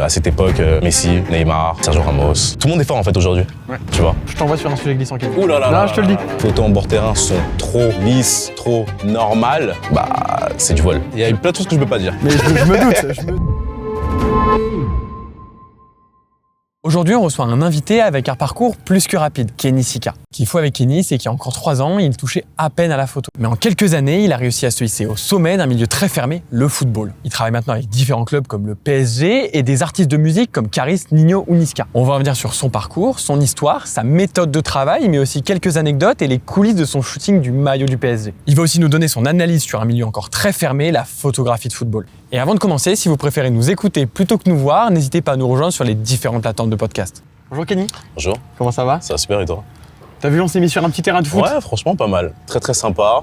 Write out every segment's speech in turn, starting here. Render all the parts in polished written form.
À cette époque, Messi, Neymar, Sergio Ramos, tout le monde est fort en fait aujourd'hui, tu vois. Je t'envoie sur un sujet glissant. Ouh là là. Non, je te le dis. Photos en bord terrain sont trop lisses, trop normales, bah c'est du vol. Il y a plein de choses que je peux pas dire. Mais je me doute. Aujourd'hui, on reçoit un invité avec un parcours plus que rapide, Kenny Sika. Ce qu'il faut avec Kenny, c'est qu'il y a encore 3 ans, il touchait à peine à la photo. Mais en quelques années, il a réussi à se hisser au sommet d'un milieu très fermé, le football. Il travaille maintenant avec différents clubs comme le PSG et des artistes de musique comme Caris, Ninho ou Niska. On va revenir sur son parcours, son histoire, sa méthode de travail, mais aussi quelques anecdotes et les coulisses de son shooting du maillot du PSG. Il va aussi nous donner son analyse sur un milieu encore très fermé, la photographie de football. Et avant de commencer, si vous préférez nous écouter plutôt que nous voir, n'hésitez pas à nous rejoindre sur les différentes plateformes de podcast. Bonjour Kenny. Bonjour. Comment ça va? Ça va super et toi? T'as vu, on s'est mis sur un petit terrain de foot? Ouais, franchement pas mal. Très très sympa.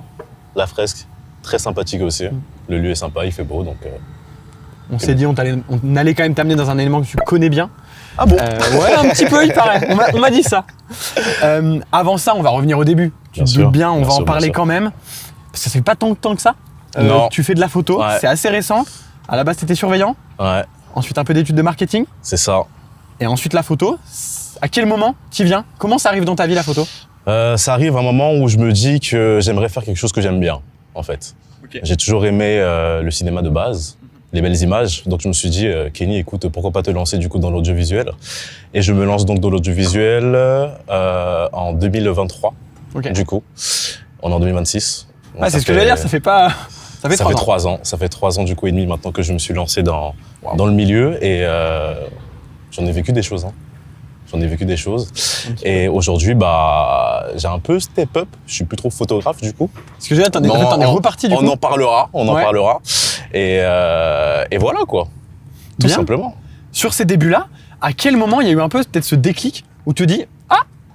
La fresque, très sympathique aussi. Le lieu est sympa, il fait beau donc... On s'est dit on allait quand même t'amener dans un élément que tu connais bien. Ah bon? Ouais, un petit peu il paraît. On m'a dit ça. Avant ça, on va revenir au début. Tu te doutes bien, on va en parler quand même. Ça fait pas tant de temps que ça. Non. Tu fais de la photo, c'est assez récent. À la base, t'étais surveillant. Ouais. Ensuite, un peu d'études de marketing. C'est ça. Et ensuite, la photo. À quel moment t'y viens? Comment ça arrive dans ta vie, la photo? Ça arrive à un moment où je me dis que j'aimerais faire quelque chose que j'aime bien, en fait. Okay. J'ai toujours aimé le cinéma de base, les belles images. Donc je me suis dit, Kenny, écoute, pourquoi pas te lancer du coup dans l'audiovisuel? Et je me lance donc dans l'audiovisuel en 2023, du coup. On est en 2026. Ah, c'est ce que j'allais dire, ça fait pas... Ça fait 3 ans. Ça fait 3 ans du coup et demi maintenant que je me suis lancé dans le milieu et j'en ai vécu des choses. J'en ai vécu des choses. Et aujourd'hui, bah, j'ai un peu step up. Je suis plus trop photographe du coup. Parce que t'en es reparti du coup. On en parlera. Et voilà quoi. Tout simplement. Sur ces débuts-là, à quel moment il y a eu un peu peut-être ce déclic où tu te dis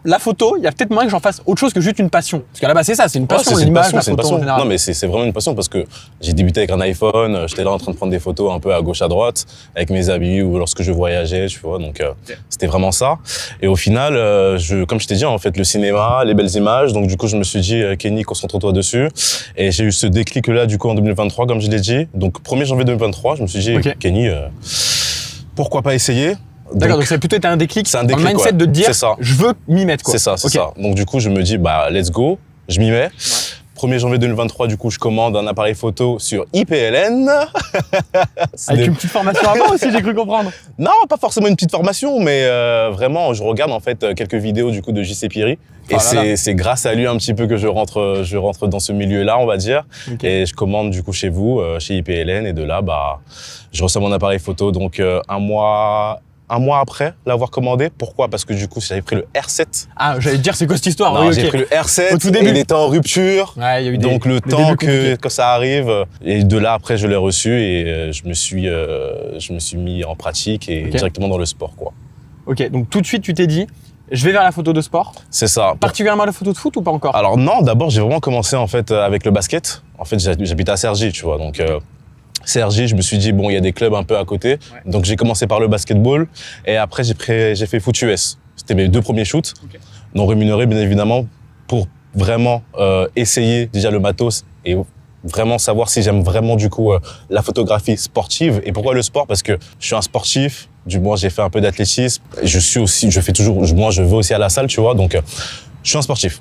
la photo, il y a peut-être moyen que j'en fasse autre chose que juste une passion. Parce qu'à la base, c'est ça, c'est une passion, l'image, la photo en général. Non, mais c'est vraiment une passion parce que j'ai débuté avec un iPhone, j'étais là en train de prendre des photos un peu à gauche, à droite, avec mes amis ou lorsque je voyageais, tu vois, donc c'était vraiment ça. Et au final, comme je t'ai dit, en fait, le cinéma, les belles images, donc du coup, je me suis dit, Kenny, concentre-toi dessus. Et j'ai eu ce déclic-là, du coup, en 2023, comme je l'ai dit. Donc, 1er janvier 2023, je me suis dit, Kenny, pourquoi pas essayer? D'accord, donc ça a plutôt été un déclic, un mindset de te dire, je veux m'y mettre quoi. C'est ça. Donc du coup, je me dis, bah let's go, je m'y mets. 1er janvier 2023, du coup, je commande un appareil photo sur IPLN. Avec une petite formation avant aussi, j'ai cru comprendre. Non, pas forcément une petite formation, mais vraiment, je regarde en fait quelques vidéos du coup de JC Piri. Et c'est grâce à lui un petit peu que je rentre dans ce milieu-là, on va dire. Et je commande du coup chez vous, chez IPLN, et de là, bah, je reçois mon appareil photo donc un mois après l'avoir commandé. Pourquoi? Parce que du coup, j'avais pris le R7. Ah, j'allais te dire, c'est quoi cette histoire? Non, j'ai pris le R7, au tout début. Il était en rupture. Ouais, il y a eu donc le temps que ça arrive. Et de là, après, je l'ai reçu et je me suis mis en pratique et directement dans le sport, quoi. Ok, donc tout de suite, tu t'es dit, je vais vers la photo de sport. C'est ça. Particulièrement la photo de foot ou pas encore? Alors non, d'abord, j'ai vraiment commencé en fait avec le basket. En fait, j'habite à Cergy, tu vois, donc... Cergy, je me suis dit, bon, il y a des clubs un peu à côté. Donc, j'ai commencé par le basketball. Et après, j'ai fait foot US. C'était mes 2 premiers shoots. Non rémunérés, bien évidemment, pour vraiment essayer déjà le matos et vraiment savoir si j'aime vraiment, du coup, la photographie sportive. Et pourquoi le sport? Parce que je suis un sportif. Du moins, j'ai fait un peu d'athlétisme. Moi, je vais aussi à la salle, tu vois. Donc, je suis un sportif.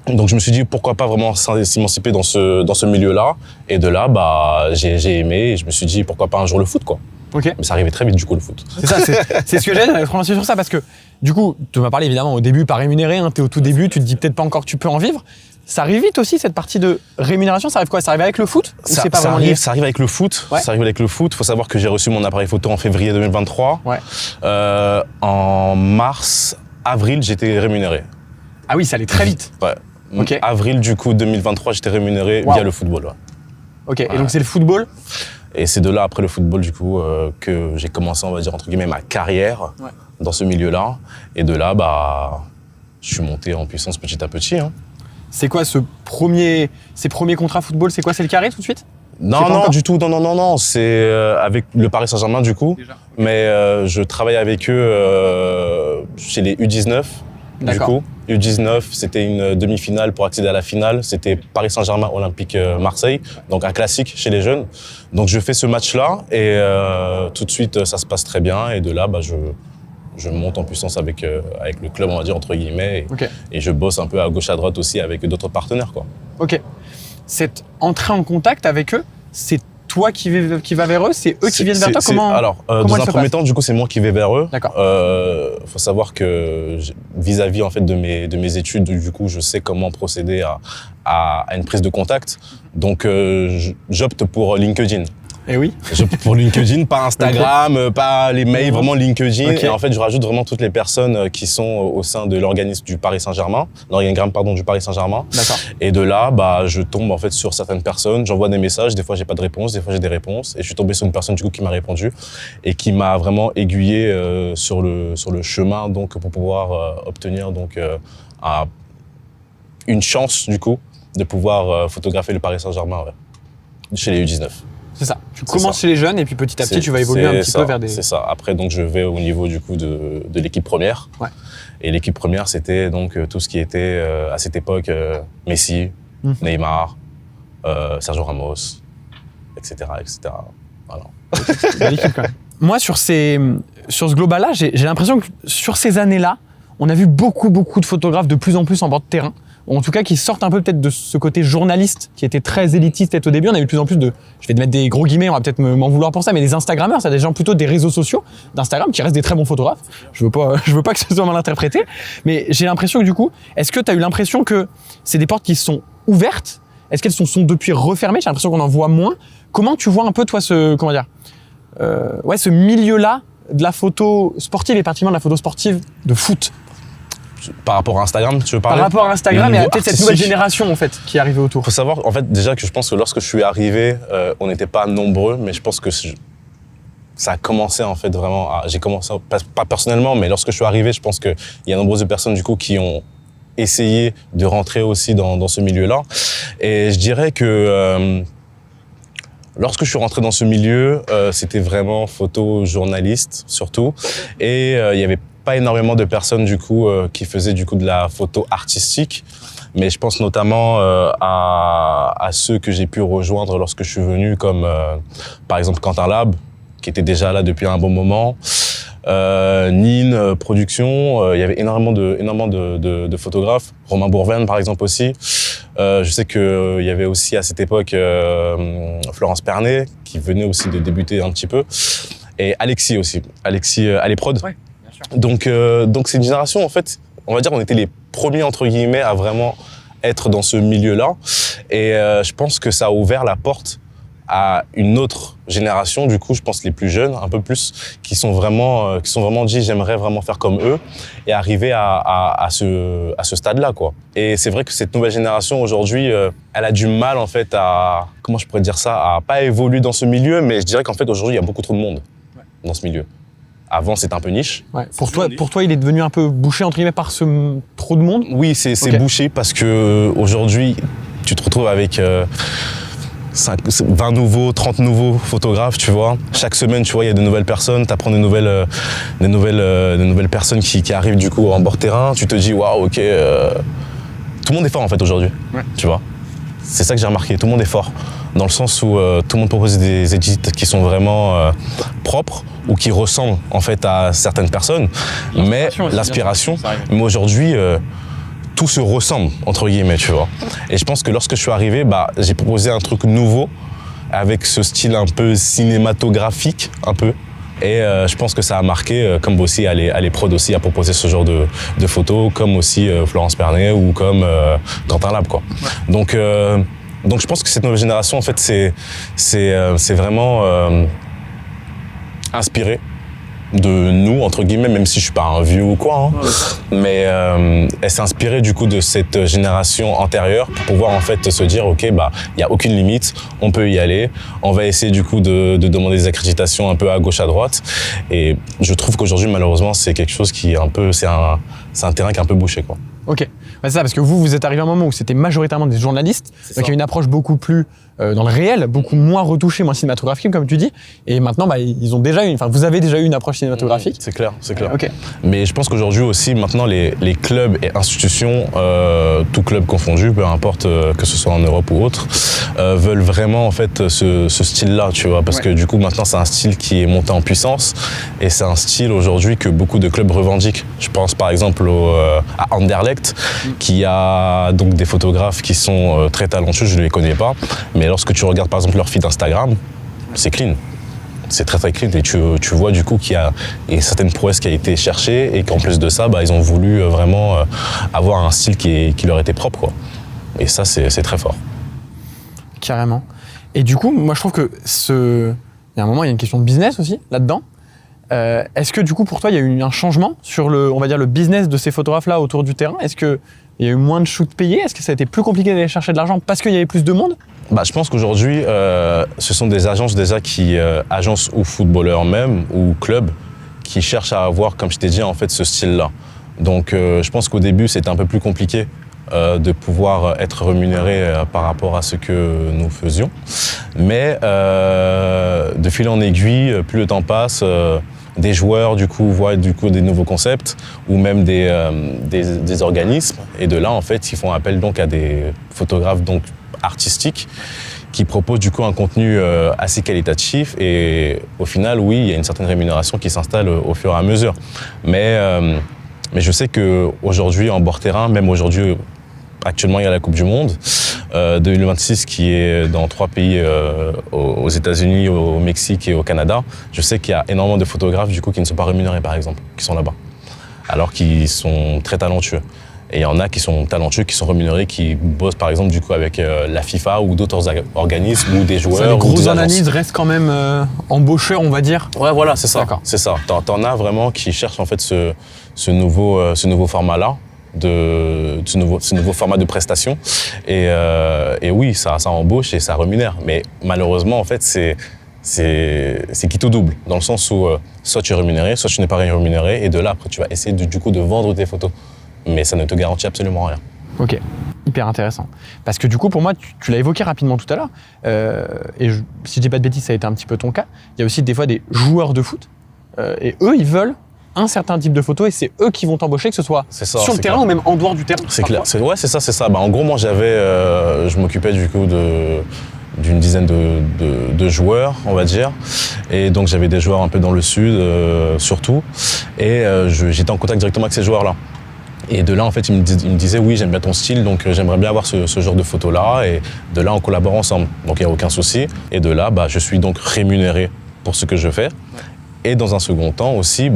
Donc je me suis dit pourquoi pas vraiment s'émanciper dans ce milieu-là, et de là bah j'ai aimé et je me suis dit pourquoi pas un jour le foot quoi. Mais ça arrivait très vite du coup le foot. C'est ça, c'est ce que j'allais dire sur ça parce que du coup tu m'as parlé évidemment au début pas rémunéré, t'es au tout début, tu te dis peut-être pas encore que tu peux en vivre. Ça arrive vite aussi cette partie de rémunération, ça arrive quoi? Ça arrive avec le foot ou c'est pas vraiment lié? Ça arrive avec le foot. Ça arrive avec le foot. Faut savoir que j'ai reçu mon appareil photo en février 2023. En avril j'étais rémunéré. Ah oui, ça allait très vite. Ouais. Avril du coup 2023, j'étais rémunéré via le football. Et donc c'est le football. Et c'est de là après le football du coup que j'ai commencé, on va dire entre guillemets, ma carrière dans ce milieu-là. Et de là, bah, je suis monté en puissance petit à petit. C'est quoi ces premiers contrats football? C'est quoi? C'est le carré tout de suite? Non, du tout. Non. C'est avec le Paris Saint-Germain du coup. Déjà. Mais je travaille avec eux chez les U19 du coup. U19, c'était une demi-finale pour accéder à la finale. C'était Paris Saint-Germain Olympique Marseille, donc un classique chez les jeunes. Donc je fais ce match-là et tout de suite ça se passe très bien et de là je monte en puissance avec le club, on va dire entre guillemets, et je bosse un peu à gauche à droite aussi avec d'autres partenaires, quoi. Ok. Cette entrée en contact avec eux, c'est toi qui va vers eux, c'est eux qui viennent vers toi. Alors, dans un premier temps, du coup, c'est moi qui vais vers eux. D'accord. Faut savoir que vis-à-vis en fait de mes études, du coup, je sais comment procéder à une prise de contact. Donc, j'opte pour LinkedIn. Eh oui. Pour LinkedIn, pas Instagram, pas les mails, vraiment LinkedIn. Okay. Et en fait, je rajoute vraiment toutes les personnes qui sont au sein de l'organisme du Paris Saint-Germain, l'organigramme du Paris Saint-Germain. D'accord. Et de là, je tombe en fait sur certaines personnes, j'envoie des messages, des fois j'ai pas de réponse, des fois j'ai des réponses. Et je suis tombé sur une personne du coup qui m'a répondu et qui m'a vraiment aiguillé sur le chemin donc pour pouvoir obtenir donc une chance du coup de pouvoir photographier le Paris Saint-Germain chez les U19. C'est ça. Tu commences chez les jeunes et puis petit à petit, tu vas évoluer un petit peu vers des... C'est ça. Après, donc, je vais au niveau du coup de l'équipe première. Ouais. Et l'équipe première, c'était donc tout ce qui était à cette époque Messi, Neymar, Sergio Ramos, etc., etc. Voilà. Magnifique quand même. Moi, sur ce global-là, j'ai l'impression que sur ces années-là, on a vu beaucoup de photographes de plus en plus en bord de terrain. Ou en tout cas qui sortent un peu peut-être de ce côté journaliste qui était très élitiste peut-être au début. On a eu de plus en plus de, je vais te mettre des gros guillemets, on va peut-être m'en vouloir pour ça, mais des Instagrammeurs, c'est des gens plutôt des réseaux sociaux d'Instagram qui restent des très bons photographes. Je veux pas que ce soit mal interprété, mais j'ai l'impression que du coup, est-ce que tu as eu l'impression que c'est des portes qui sont ouvertes? Est-ce qu'elles sont depuis refermées? J'ai l'impression qu'on en voit moins. Comment tu vois un peu toi ce milieu-là de la photo sportive et particulièrement de la photo sportive de foot? Par rapport à Instagram, tu veux parler? Par rapport à Instagram et à peut-être cette nouvelle génération en fait qui est arrivée autour. Faut savoir en fait déjà que je pense que lorsque je suis arrivé, on n'était pas nombreux, mais je pense que ça a commencé en fait vraiment. J'ai commencé pas personnellement, mais lorsque je suis arrivé, je pense qu'il y a nombreuses personnes du coup qui ont essayé de rentrer aussi dans ce milieu-là. Et je dirais que lorsque je suis rentré dans ce milieu, c'était vraiment photojournaliste surtout, et il y avait pas énormément de personnes du coup qui faisaient du coup de la photo artistique, mais je pense notamment à ceux que j'ai pu rejoindre lorsque je suis venu, comme par exemple Quentin Lab, qui était déjà là depuis un bon moment, Nin Production, il y avait énormément de photographes, Romain Bourverne par exemple aussi. Je sais qu'il y avait aussi à cette époque Florence Pernet qui venait aussi de débuter un petit peu, et Alexis aussi, Alexis Aléprod. Ouais. Donc c'est une génération, en fait, on va dire on était les premiers, entre guillemets, à vraiment être dans ce milieu-là. Et je pense que ça a ouvert la porte à une autre génération, du coup, je pense les plus jeunes, un peu plus, qui sont vraiment dit j'aimerais vraiment faire comme eux et arriver à ce stade-là, quoi. Et c'est vrai que cette nouvelle génération, aujourd'hui, elle a du mal, en fait, comment je pourrais dire ça, à pas évoluer dans ce milieu, mais je dirais qu'en fait, aujourd'hui, il y a beaucoup trop de monde dans ce milieu. Avant, c'était un peu niche. Ouais. Pour toi, il est devenu un peu bouché, entre guillemets, par trop de monde? Oui, c'est bouché parce que aujourd'hui, tu te retrouves avec 20 nouveaux, 30 nouveaux photographes, tu vois. Chaque semaine, tu vois, il y a de nouvelles personnes, tu apprends des nouvelles personnes qui arrivent du coup en bord terrain. Tu te dis, waouh, ok, tout le monde est fort en fait aujourd'hui, tu vois. C'est ça que j'ai remarqué, tout le monde est fort. Dans le sens où tout le monde propose des edits qui sont vraiment propres ou qui ressemblent en fait à certaines personnes, mais l'aspiration. Mais aujourd'hui, tout se ressemble entre guillemets, tu vois. Et je pense que lorsque je suis arrivé, j'ai proposé un truc nouveau avec ce style un peu cinématographique, un peu. Et je pense que ça a marqué, comme aussi Aléprod aussi a proposé ce genre de photos, comme aussi Florence Pernet ou comme Quentin Lab, quoi. Ouais. Donc je pense que cette nouvelle génération, en fait, c'est vraiment inspiré de nous, entre guillemets, même si je suis pas un vieux ou quoi, hein. Mais elle s'est inspirée du coup de cette génération antérieure pour pouvoir en fait se dire ok, il y a aucune limite, on peut y aller, on va essayer du coup de demander des accréditations un peu à gauche à droite, et je trouve qu'aujourd'hui malheureusement c'est quelque chose qui est un peu, c'est un terrain qui est un peu bouché, quoi. Ok. c'est ça, parce que vous êtes arrivé à un moment où c'était majoritairement des journalistes, donc il y a une approche beaucoup plus dans le réel, beaucoup moins retouchée, moins cinématographique, comme tu dis. Et maintenant, ils ont déjà vous avez déjà eu une approche cinématographique. C'est clair, c'est clair. Ok. Mais je pense qu'aujourd'hui aussi, maintenant, les clubs et institutions, tout club confondu, peu importe que ce soit en Europe ou autre, veulent vraiment en fait ce style-là, tu vois, parce que du coup maintenant c'est un style qui est monté en puissance et c'est un style aujourd'hui que beaucoup de clubs revendiquent. Je pense par exemple à Anderlecht, qui a donc des photographes qui sont très talentueux, je ne les connais pas, mais lorsque tu regardes par exemple leur feed Instagram, c'est clean. C'est très très clean et tu vois du coup qu'il y a une certaine prouesse qui a été cherchée et qu'en plus de ça, ils ont voulu vraiment avoir un style qui leur était propre, quoi. Et ça, c'est très fort. Carrément. Et du coup, moi je trouve que il y a un moment, il y a une question de business aussi là-dedans. Est-ce que du coup pour toi, il y a eu un changement sur on va dire le business de ces photographes-là autour du terrain? Est-ce qu'il y a eu moins de shoots payés? Est-ce que ça a été plus compliqué d'aller chercher de l'argent parce qu'il y avait plus de monde? Je pense qu'aujourd'hui, ce sont des agences déjà agences ou footballeurs même, ou clubs, qui cherchent à avoir, comme je t'ai dit, en fait, ce style-là. Donc je pense qu'au début, c'était un peu plus compliqué de pouvoir être rémunéré par rapport à ce que nous faisions. Mais de fil en aiguille, plus le temps passe, des joueurs du coup voient des nouveaux concepts ou même des organismes. Et de là, en fait, ils font appel donc à des photographes donc artistiques qui proposent du coup un contenu assez qualitatif. Et au final, oui, il y a une certaine rémunération qui s'installe au fur et à mesure. Mais je sais qu'aujourd'hui, en bord terrain, même aujourd'hui, actuellement, il y a la Coupe du Monde 2026 qui est dans 3 pays aux États-Unis, au Mexique et au Canada. Je sais qu'il y a énormément de photographes du coup qui ne sont pas rémunérés, par exemple, qui sont là-bas, alors qu'ils sont très talentueux. Et il y en a qui sont talentueux, qui sont rémunérés, qui bossent par exemple du coup avec la FIFA ou d'autres organismes ou des joueurs. Les grosses analyses restent quand même embaucheurs, on va dire. Ouais, voilà, c'est ça. D'accord. C'est ça. T'en as vraiment qui cherchent en fait ce nouveau format-là. Ce nouveau format de prestation et oui ça embauche et ça rémunère, mais malheureusement en fait c'est qui tout double dans le sens où soit tu es rémunéré, soit tu n'es pas rémunéré et de là après tu vas essayer du coup de vendre tes photos, mais ça ne te garantit absolument rien. Ok, hyper intéressant. Parce que du coup, pour moi, tu l'as évoqué rapidement tout à l'heure, si je dis pas de bêtises, ça a été un petit peu ton cas, il y a aussi des fois des joueurs de foot, et eux, ils veulent un certain type de photo et c'est eux qui vont t'embaucher, que ce soit sur le terrain clair. ou même en dehors du terrain. C'est clair, c'est ça. En gros, moi, je m'occupais du coup d'une dizaine de joueurs, on va dire. Et donc, j'avais des joueurs un peu dans le sud, surtout. Et j'étais en contact directement avec ces joueurs-là. Et de là, en fait, ils me disaient, oui, j'aime bien ton style, donc j'aimerais bien avoir ce genre de photos-là. Et de là, on collabore ensemble. Donc, il n'y a aucun souci. Et de là, je suis donc rémunéré pour ce que je fais. Et dans un second temps aussi,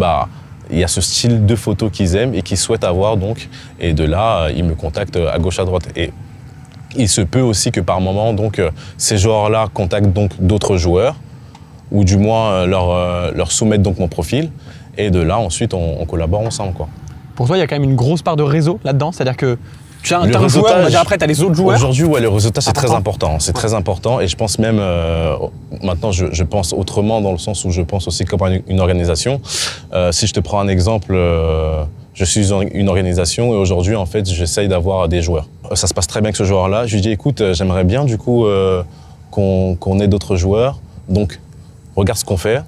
il y a ce style de photo qu'ils aiment et qu'ils souhaitent avoir donc, et de là, ils me contactent à gauche, à droite. Et il se peut aussi que par moment, donc, ces joueurs-là contactent donc d'autres joueurs, ou du moins leur soumettent donc mon profil, et de là, ensuite, on collabore ensemble, quoi. Pour toi, il y a quand même une grosse part de réseau là-dedans, c'est-à-dire que tu as un joueur, on va dire après, tu as les autres joueurs. Aujourd'hui, le réseautage, c'est très important. C'est très important et je pense même, maintenant, je pense autrement dans le sens où je pense aussi comme une organisation. Si je te prends un exemple, je suis une organisation et aujourd'hui, en fait, j'essaye d'avoir des joueurs. Ça se passe très bien avec ce joueur-là. Je lui dis, écoute, j'aimerais bien du coup qu'on ait d'autres joueurs. Donc, regarde ce qu'on fait.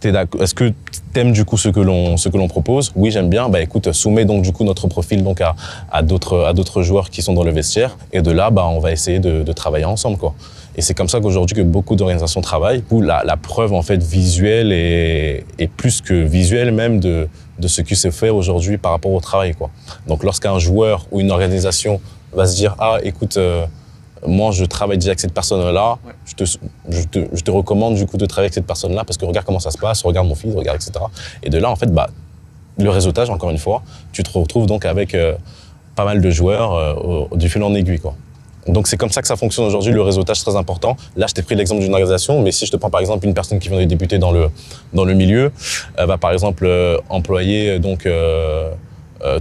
Est-ce que t'aimes du coup ce que l'on propose? Oui, j'aime bien. Écoute, soumets donc du coup notre profil donc à d'autres joueurs qui sont dans le vestiaire. Et de là, on va essayer de travailler ensemble, quoi. Et c'est comme ça qu'aujourd'hui que beaucoup d'organisations travaillent. Où la preuve en fait visuelle est plus que visuelle même de ce qui se fait aujourd'hui par rapport au travail, quoi. Donc lorsqu'un joueur ou une organisation va se dire écoute. Moi, je travaille déjà avec cette personne-là. Ouais. Je te recommande du coup de travailler avec cette personne-là parce que regarde comment ça se passe, regarde mon feed, regarde, etc. Et de là, en fait, le réseautage, encore une fois, tu te retrouves donc avec pas mal de joueurs du fil en aiguille, quoi. Donc, c'est comme ça que ça fonctionne aujourd'hui, le réseautage, très important. Là, je t'ai pris l'exemple d'une organisation, mais si je te prends par exemple une personne qui vient de débuter dans le milieu, va par exemple employer donc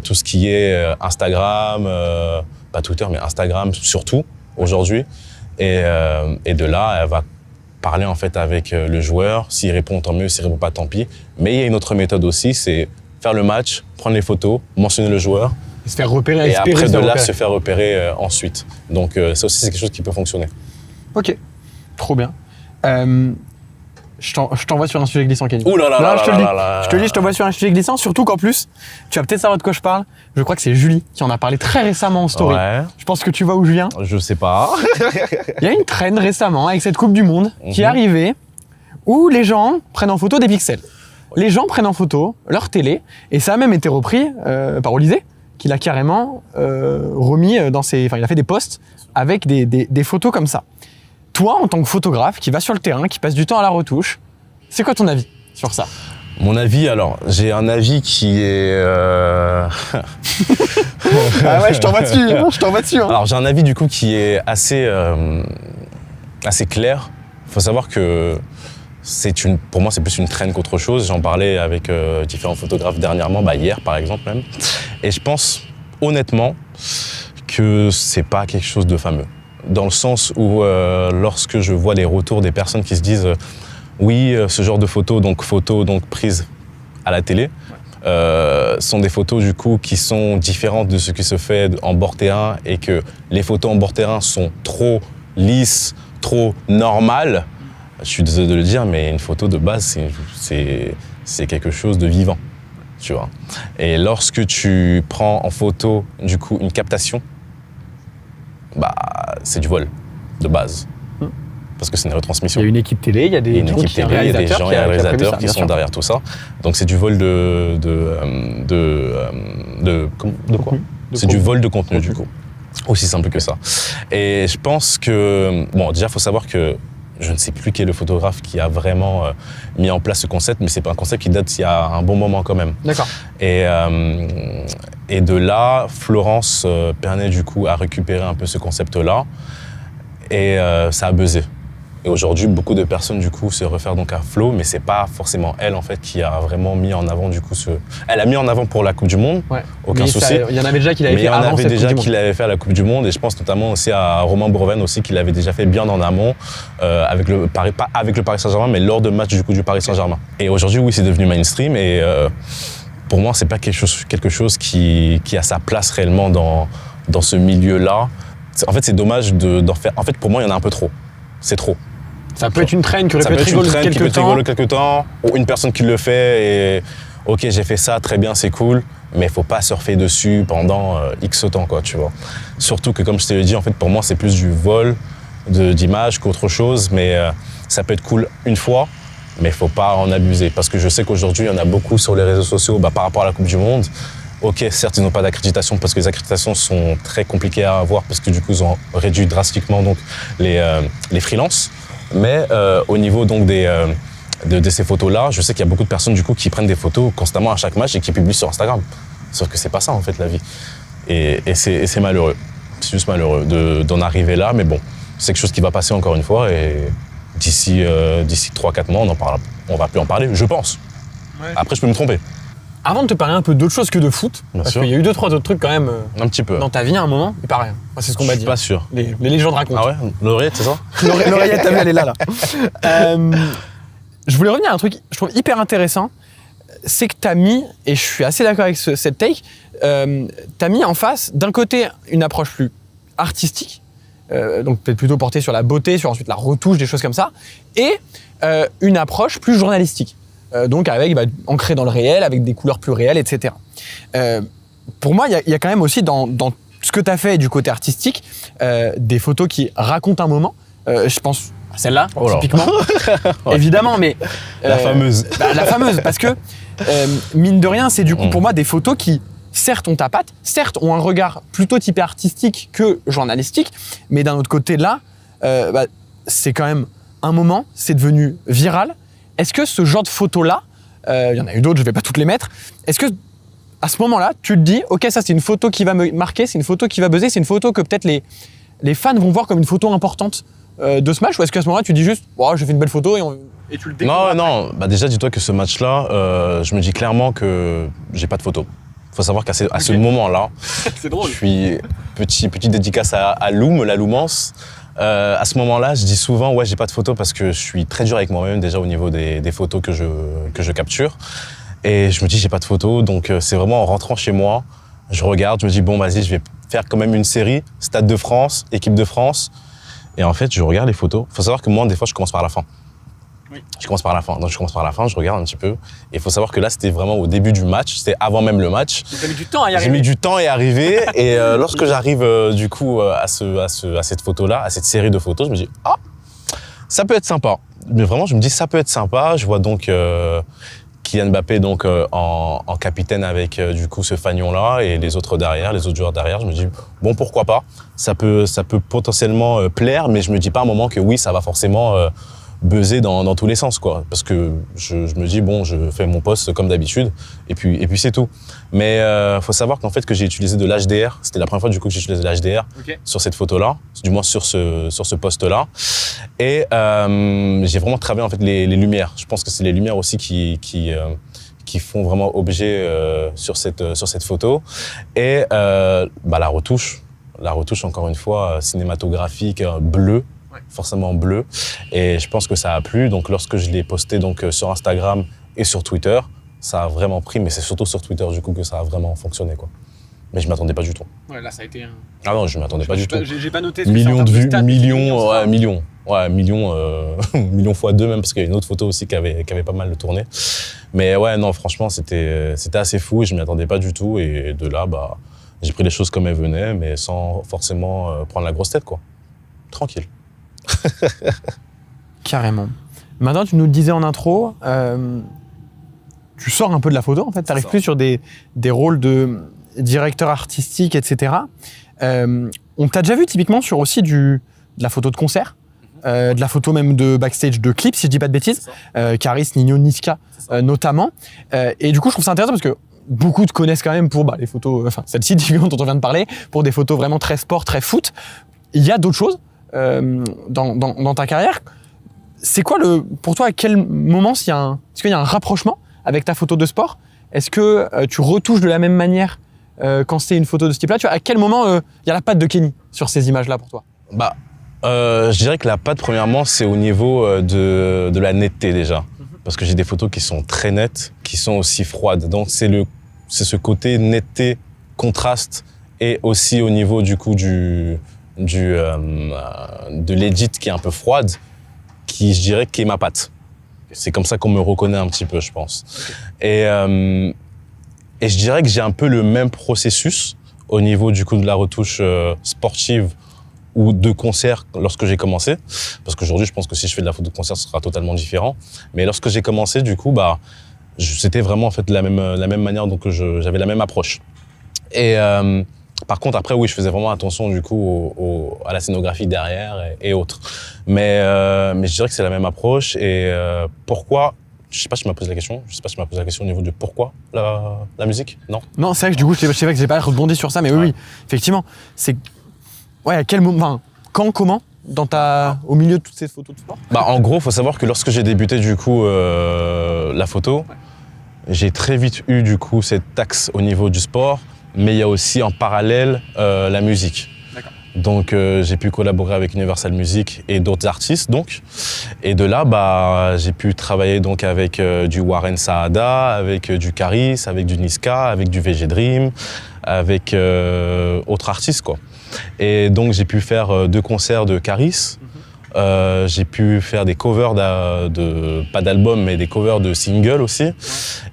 tout ce qui est Instagram, pas Twitter, mais Instagram surtout. Aujourd'hui, et de là, elle va parler en fait avec le joueur. S'il répond, tant mieux. S'il répond pas, tant pis. Mais il y a une autre méthode aussi, c'est faire le match, prendre les photos, mentionner le joueur Se faire repérer, Et espérer après se de faire là, repérer. se faire repérer ensuite. Donc ça aussi, c'est quelque chose qui peut fonctionner. Ok, trop bien. Je t'envoie sur un sujet glissant, Kenny. Ouh là là Non, là je te là le dis. là là. Je te le dis, je t'envoie sur un sujet glissant, surtout qu'en plus, tu vas peut-être savoir de quoi je parle. Je crois que c'est Julie qui en a parlé très récemment en story. Ouais, Je pense que tu vois où je viens. je sais pas. Il y a une trend récemment avec cette Coupe du Monde qui est arrivée où les gens prennent en photo des pixels. Les gens prennent en photo leur télé et ça a même été repris par Olysée qui l'a carrément remis dans ses... Enfin, il a fait des posts avec des photos comme ça. Toi, en tant que photographe qui va sur le terrain, qui passe du temps à la retouche, c'est quoi ton avis sur ça? Mon avis, alors, j'ai un avis qui est... Ah ouais, je t'envoie dessus. Hein. Alors, j'ai un avis du coup qui est assez clair. Il faut savoir que pour moi, c'est plus une traîne qu'autre chose. J'en parlais avec différents photographes dernièrement, hier par exemple même. Et je pense honnêtement que c'est pas quelque chose de fameux. Dans le sens où lorsque je vois les retours des personnes qui se disent oui, ce genre de photos donc prises à la télé, sont des photos du coup qui sont différentes de ce qui se fait en bord terrain et que les photos en bord terrain sont trop lisses, trop normales. Je suis désolé de le dire, mais une photo de base, c'est quelque chose de vivant, tu vois. Et lorsque tu prends en photo du coup une captation, c'est du vol de base. Parce que c'est une retransmission. Il y a une équipe télé, il y a des gens qui réalisateurs qui sont derrière tout ça. Donc c'est du vol de quoi? C'est du vol de contenu du coup. Aussi simple que ça. Et je pense que déjà faut savoir que je ne sais plus qui est le photographe qui a vraiment mis en place ce concept, mais c'est pas un concept qui date d'il y a un bon moment quand même. D'accord. Et de là, Florence Pernet du coup a récupéré un peu ce concept-là et ça a buzzé. Et aujourd'hui, beaucoup de personnes du coup se réfèrent donc à Flo, mais c'est pas forcément elle en fait qui a vraiment mis en avant du coup Elle a mis en avant pour la Coupe du Monde, aucun souci. Il y en avait déjà qui l'avaient fait avant cette Coupe du Monde. Mais il y en avait déjà qui l'avaient fait à la Coupe du Monde, et je pense notamment aussi à Romain Bourven aussi qui l'avait déjà fait bien en amont avec le Paris, pas avec le Paris Saint-Germain, mais lors de matchs du coup du Paris Saint-Germain. Et aujourd'hui, oui, c'est devenu mainstream et pour moi, c'est pas quelque chose qui a sa place réellement dans ce milieu-là. En fait, c'est dommage d'en faire. En fait, pour moi, il y en a un peu trop. C'est trop. Ça peut être une traîne qui aurait pu être rigolo quelques temps. Ou une personne qui le fait et ok, j'ai fait ça, très bien, c'est cool, mais faut pas surfer dessus pendant X temps, quoi, tu vois. Surtout que, comme je te l'ai dit, en fait, pour moi, c'est plus du vol d'images qu'autre chose, mais ça peut être cool une fois, mais faut pas en abuser. Parce que je sais qu'aujourd'hui, il y en a beaucoup sur les réseaux sociaux par rapport à la Coupe du Monde. Ok, certes, ils n'ont pas d'accréditation parce que les accréditations sont très compliquées à avoir parce que du coup, ils ont réduit drastiquement donc, les freelances. Mais au niveau donc de ces photos-là, je sais qu'il y a beaucoup de personnes du coup qui prennent des photos constamment à chaque match et qui publient sur Instagram. Sauf que c'est pas ça en fait la vie. Et c'est malheureux. C'est juste malheureux d'en arriver là, mais bon, c'est quelque chose qui va passer encore une fois et d'ici 3-4 mois, on va plus en parler, je pense. Ouais. Après, je peux me tromper. Avant de te parler un peu d'autre chose que de foot, parce qu'il y a eu 2-3 autres trucs quand même un petit peu dans ta vie à un moment, il paraît. Enfin, c'est ce qu'on m'a dit. Je suis pas sûr. Les légendes racontent. Ah ouais? L'oreillette, c'est ça? L'oreillette, t'as vu, elle est là. Je voulais revenir à un truc, je trouve hyper intéressant, c'est que t'as mis, et je suis assez d'accord avec cette take, t'as mis en face, d'un côté, une approche plus artistique, donc peut-être plutôt portée sur la beauté, sur ensuite la retouche, des choses comme ça, et une approche plus journalistique. Donc avec ancré dans le réel, avec des couleurs plus réelles, etc. Pour moi, il y a quand même aussi dans ce que tu as fait du côté artistique, des photos qui racontent un moment. Je pense à celle-là, typiquement. Évidemment, mais... la fameuse. La fameuse, parce que, mine de rien, c'est du coup pour moi des photos qui, certes, ont ta patte, certes, ont un regard plutôt typé artistique que journalistique, mais d'un autre côté, là, c'est quand même un moment, c'est devenu viral. Est-ce que ce genre de photos-là, il y en a eu d'autres, je ne vais pas toutes les mettre, est-ce que à ce moment-là, tu te dis, ok, ça c'est une photo qui va me marquer, c'est une photo qui va buzzer, c'est une photo que peut-être les fans vont voir comme une photo importante de ce match, ou est-ce qu'à ce moment-là, tu dis juste, oh, j'ai fait une belle photo et tu le découvres? Non, déjà dis-toi que ce match-là, je me dis clairement que j'ai pas de photo. Faut savoir qu'à ce moment-là, c'est drôle. Je suis petite dédicace à Loum, la Loumance. À ce moment-là, je dis souvent, ouais, j'ai pas de photos parce que je suis très dur avec moi-même déjà au niveau des photos que je capture. Et je me dis, j'ai pas de photos, donc c'est vraiment en rentrant chez moi, Je regarde, je me dis, bon, vas-y, je vais faire quand même une série, Stade de France, équipe de France. Et en fait, je regarde les photos. Il faut savoir que moi, des fois, je commence par la fin. Oui. Je commence par la fin. Donc, je commence par la fin, je regarde un petit peu. Et il faut savoir que là, c'était vraiment au début du match. C'était avant même le match. Tu as mis du temps à y arriver. J'ai mis du temps à y arriver. Et lorsque j'arrive, du coup, à cette photo-là, à cette série de photos, je me dis, ah, ça peut être sympa. Mais vraiment, je me dis, ça peut être sympa. Je vois donc Kylian Mbappé donc, en capitaine avec, du coup, ce fanion-là et les autres derrière, les autres joueurs derrière. Je me dis, bon, pourquoi pas. Ça peut potentiellement plaire, mais je me dis pas à un moment que oui, ça va forcément buzzer dans tous les sens, quoi. Parce que je me dis, bon, je fais mon poste comme d'habitude, et puis c'est tout. Mais faut savoir qu'en fait, que j'ai utilisé de l'HDR. C'était la première fois, du coup, que j'ai utilisé de l'HDR sur cette photo-là, du moins sur ce poste-là. Et j'ai vraiment travaillé, en fait, les lumières. Je pense que c'est les lumières aussi qui font vraiment objet sur cette photo. Et la retouche, encore une fois, cinématographique, bleu. Forcément bleu, et je pense que ça a plu. Donc lorsque je l'ai posté donc sur Instagram et sur Twitter, ça a vraiment pris, mais c'est surtout sur Twitter du coup que ça a vraiment fonctionné, quoi. Mais je m'attendais pas du tout. Ouais, là ça a été un... Ah non, je m'attendais pas du tout. J'ai pas noté. Millions de vues, millions fois 2 même, parce qu'il y a une autre photo aussi qui avait pas mal tourné. Mais ouais, non, franchement, c'était assez fou et je m'y attendais pas du tout. Et de là, j'ai pris les choses comme elles venaient, mais sans forcément prendre la grosse tête, quoi. Tranquille. Carrément. Maintenant, tu nous le disais en intro, tu sors un peu de la photo, en fait. Tu arrives plus sur des rôles de directeur artistique, etc. On t'a déjà vu typiquement sur aussi de la photo de concert, de la photo même de backstage de clips, si je dis pas de bêtises. Caris, Nino, Niska, notamment. Et du coup, je trouve ça intéressant parce que beaucoup te connaissent quand même pour les photos, enfin celle-ci dont on vient de parler, pour des photos vraiment très sport, très foot. Il y a d'autres choses dans ta carrière. C'est quoi pour toi, à quel moment est-ce qu'il y a un rapprochement avec ta photo de sport? Est-ce que tu retouches de la même manière quand c'est une photo de ce type-là? À quel moment il y a la patte de Kenny sur ces images-là pour toi? Je dirais que la patte, premièrement, c'est au niveau de la netteté déjà. Parce que j'ai des photos qui sont très nettes, qui sont aussi froides. Donc c'est ce côté netteté, contraste, et aussi au niveau du coup de l'edit qui est un peu froide, qui je dirais qui est ma patte. C'est comme ça qu'on me reconnaît un petit peu, je pense. Et je dirais que j'ai un peu le même processus au niveau du coup de la retouche sportive ou de concert lorsque j'ai commencé. Parce qu'aujourd'hui, je pense que si je fais de la photo de concert, ce sera totalement différent. Mais lorsque j'ai commencé, du coup, c'était vraiment en fait la même manière, donc j'avais la même approche. Et par contre, après, oui, je faisais vraiment attention du coup à la scénographie derrière et autres. Mais je dirais que c'est la même approche. Et pourquoi? Je sais pas si tu m'as posé la question. Je sais pas si tu m'as posé la question au niveau de pourquoi la musique. Non. Non, c'est vrai que du coup, je sais pas que j'ai pas rebondi sur ça, mais oui, effectivement, c'est à quel moment, quand, comment, au milieu de toutes ces photos de sport? En gros, faut savoir que lorsque j'ai débuté du coup la photo, j'ai très vite eu du coup cet axe au niveau du sport. Mais il y a aussi en parallèle la musique. Donc j'ai pu collaborer avec Universal Music et d'autres artistes donc. Et de là, j'ai pu travailler donc avec du Warren Saada, avec du Caris, avec du Niska, avec du VG Dream, avec autres artistes, quoi. Et donc j'ai pu faire 2 concerts de Caris. J'ai pu faire des covers pas d'albums, mais des covers de singles aussi.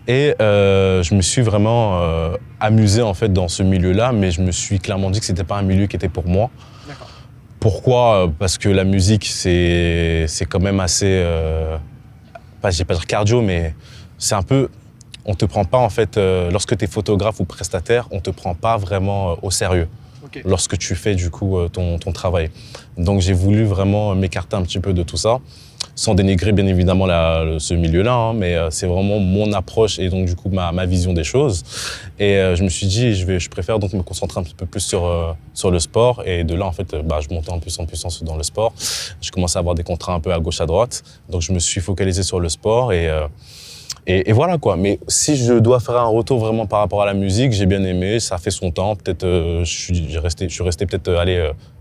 Et je me suis vraiment amusé en fait dans ce milieu-là, mais je me suis clairement dit que c'était pas un milieu qui était pour moi. Pourquoi? Parce que la musique, c'est quand même assez, je vais pas dire cardio, mais c'est un peu, on te prend pas en fait, lorsque tu es photographe ou prestataire, on te prend pas vraiment au sérieux. Lorsque tu fais du coup ton travail. Donc j'ai voulu vraiment m'écarter un petit peu de tout ça, sans dénigrer bien évidemment ce milieu-là, hein, mais c'est vraiment mon approche et donc du coup ma vision des choses. Et je me suis dit, je préfère donc me concentrer un petit peu plus sur le sport. Et de là en fait, je montais en puissance dans le sport. Je commençais à avoir des contrats un peu à gauche à droite, donc je me suis focalisé sur le sport et voilà quoi. Mais si je dois faire un retour vraiment par rapport à la musique, j'ai bien aimé, ça a fait son temps. Peut-être je suis resté peut-être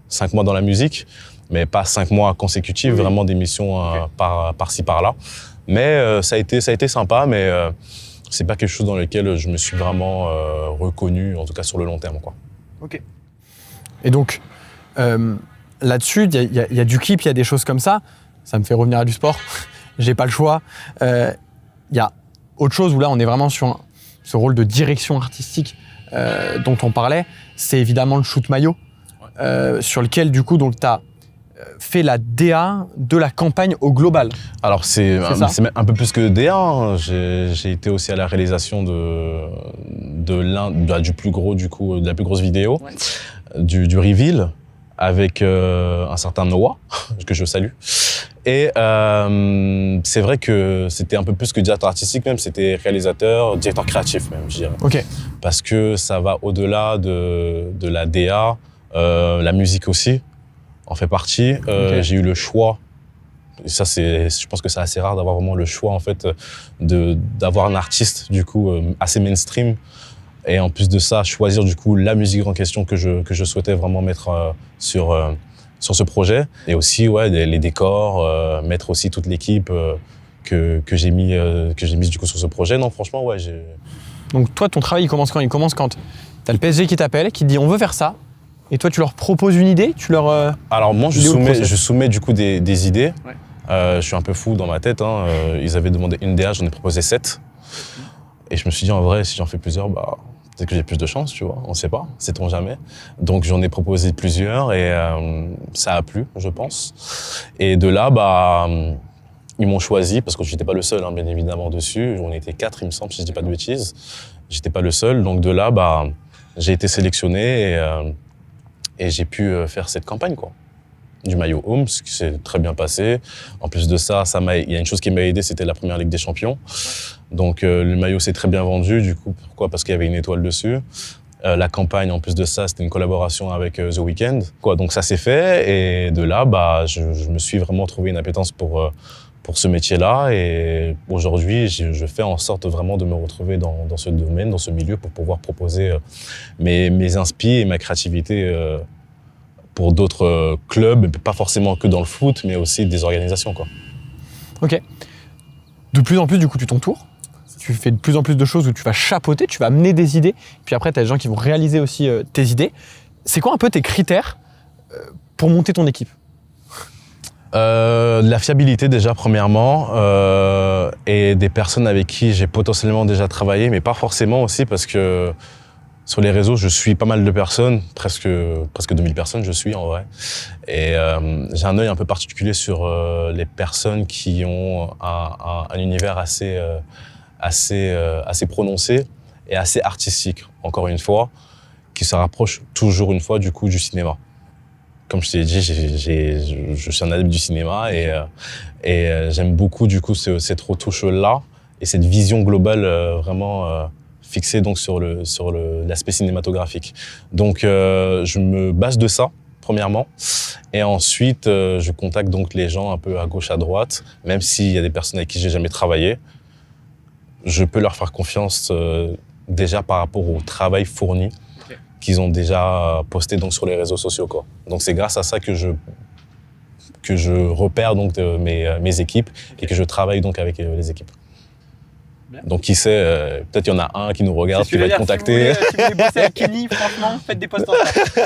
5 mois dans la musique, mais pas 5 mois consécutifs, vraiment des missions par-ci par-là. Mais ça a été sympa, mais c'est pas quelque chose dans lequel je me suis vraiment reconnu, en tout cas sur le long terme, quoi. Ok. Et donc, là-dessus, il y a du clip, il y a des choses comme ça. Ça me fait revenir à du sport. J'ai pas le choix. Il y a autre chose où là, on est vraiment sur ce rôle de direction artistique dont on parlait. C'est évidemment le shoot maillot, sur lequel, du coup, tu as fait la DA de la campagne au global. Alors c'est même un peu plus que DA, hein. J'ai été aussi à la réalisation du plus gros, du coup, de la plus grosse vidéo, du reveal, avec un certain Noah, que je salue. Et c'est vrai que c'était un peu plus que directeur artistique même, c'était réalisateur, directeur créatif même, je dirais. Ok. Parce que ça va au-delà de la DA, la musique aussi en fait partie. Okay. J'ai eu le choix, et ça je pense que c'est assez rare d'avoir vraiment le choix en fait d'avoir un artiste du coup assez mainstream et en plus de ça choisir du coup la musique en question que je souhaitais vraiment mettre sur ce projet et aussi les décors, mettre aussi toute l'équipe que j'ai mise du coup sur ce projet. Non franchement Donc toi ton travail il commence quand? Il commence quand t'as le PSG qui t'appelle, qui te dit on veut faire ça. Et toi, tu leur proposes une idée, Alors moi, je soumets du coup des idées. Ouais. Je suis un peu fou dans ma tête. Hein. Ils avaient demandé une DA, j'en ai proposé 7. Et je me suis dit, en vrai, si j'en fais plusieurs, peut-être que j'ai plus de chance, tu vois. On sait pas, sait-on jamais. Donc j'en ai proposé plusieurs et ça a plu, je pense. Et de là, ils m'ont choisi, parce que j'étais pas le seul, hein, bien évidemment, dessus. On était 4, il me semble, si je dis pas de bêtises. J'étais pas le seul. Donc de là, j'ai été sélectionné et j'ai pu faire cette campagne, quoi. Du maillot Home, ce qui s'est très bien passé. En plus de ça, il y a une chose qui m'a aidé, c'était la première Ligue des Champions. Donc le maillot s'est très bien vendu, du coup, pourquoi? Parce qu'il y avait une étoile dessus. La campagne, en plus de ça, c'était une collaboration avec The Weeknd. Donc ça s'est fait, et de là, je me suis vraiment trouvé une appétence pour ce métier-là. Et aujourd'hui, je fais en sorte vraiment de me retrouver dans ce domaine, dans ce milieu, pour pouvoir proposer mes inspi et ma créativité pour d'autres clubs, pas forcément que dans le foot, mais aussi des organisations, quoi. Ok. De plus en plus, du coup, tu t'entoures. Tu fais de plus en plus de choses où tu vas chapeauter, tu vas amener des idées. Puis après, tu as des gens qui vont réaliser aussi tes idées. C'est quoi un peu tes critères pour monter ton équipe? La fiabilité déjà premièrement et des personnes avec qui j'ai potentiellement déjà travaillé, mais pas forcément aussi parce que sur les réseaux je suis pas mal de personnes, presque 2000 personnes je suis en vrai, et j'ai un œil un peu particulier sur les personnes qui ont un univers assez prononcé et assez artistique, encore une fois, qui se rapproche toujours une fois du coup du cinéma. Comme je t'ai dit, je suis un adepte du cinéma et j'aime beaucoup du coup cette retouche-là et cette vision globale vraiment fixée donc sur l'aspect cinématographique. Donc je me base de ça premièrement et ensuite je contacte donc les gens un peu à gauche à droite, même s'il y a des personnes avec qui j'ai jamais travaillé, je peux leur faire confiance déjà par rapport au travail fourni qu'ils ont déjà posté donc sur les réseaux sociaux, quoi. Donc c'est grâce à ça que je repère donc mes équipes et que je travaille donc avec les équipes. Bien. Donc qui sait, peut-être il y en a un qui nous regarde, qui va être contacté. Si vous voulez bosser avec Kenny, franchement, faites des posts Insta.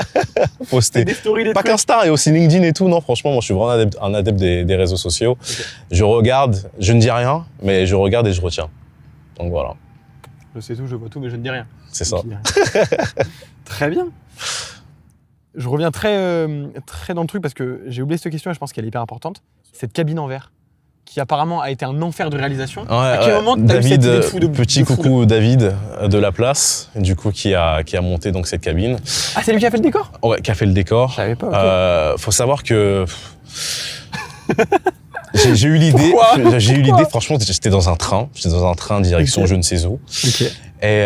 Poster. Des stories, des pas qu'Insta, et aussi LinkedIn et tout. Non, franchement, moi je suis vraiment un adepte des réseaux sociaux. Okay. Je regarde, je ne dis rien, mais je regarde et je retiens. Donc voilà. Je sais tout, je vois tout, mais je ne dis rien. C'est ça. Très bien. Je reviens très dans le truc parce que j'ai oublié cette question et je pense qu'elle est hyper importante. Cette cabine en verre, qui apparemment a été un enfer de réalisation. À quel moment tu as eu cette idée de fou coucou David de La Place, du coup, qui a monté donc cette cabine. Ah, c'est lui qui a fait le décor? Ouais, qui a fait le décor. Je savais pas. Faut savoir que... J'ai eu l'idée, franchement, j'étais dans un train direction je ne sais où. Okay. Et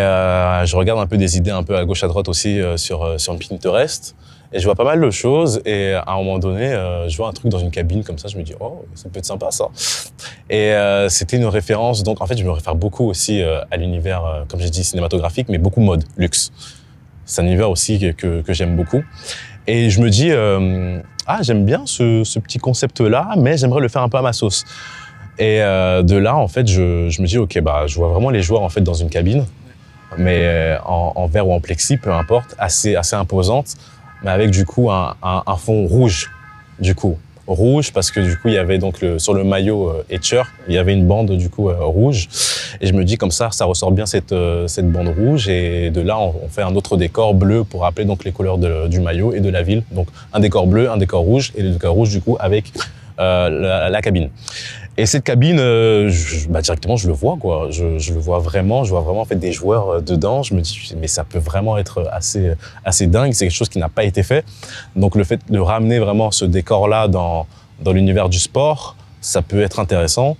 je regarde un peu des idées un peu à gauche à droite aussi sur Pinterest. Et je vois pas mal de choses. Et à un moment donné, je vois un truc dans une cabine comme ça. Je me dis, oh, ça peut être sympa ça. Et c'était une référence. Donc en fait, je me réfère beaucoup aussi à l'univers, comme j'ai dit, cinématographique, mais beaucoup mode, luxe. C'est un univers aussi que j'aime beaucoup. Et je me dis, j'aime bien ce petit concept-là, mais j'aimerais le faire un peu à ma sauce. Et de là, en fait, je me dis, ok, bah, je vois vraiment les joueurs en fait dans une cabine, mais en verre ou en plexi, peu importe, assez imposante, mais avec du coup un fond rouge, du coup. Rouge parce que du coup il y avait donc sur le maillot Etcher, il y avait une bande du coup rouge, et je me dis comme ça ressort bien cette bande rouge, et de là on fait un autre décor bleu pour rappeler donc les couleurs du maillot et de la ville, donc un décor bleu, un décor rouge, et le décor rouge du coup avec la cabine. Et cette cabine, directement je le vois quoi, je le vois vraiment, en fait des joueurs dedans. Je me dis mais ça peut vraiment être assez dingue, c'est quelque chose qui n'a pas été fait. Donc le fait de ramener vraiment ce décor-là dans l'univers du sport, ça peut être intéressant.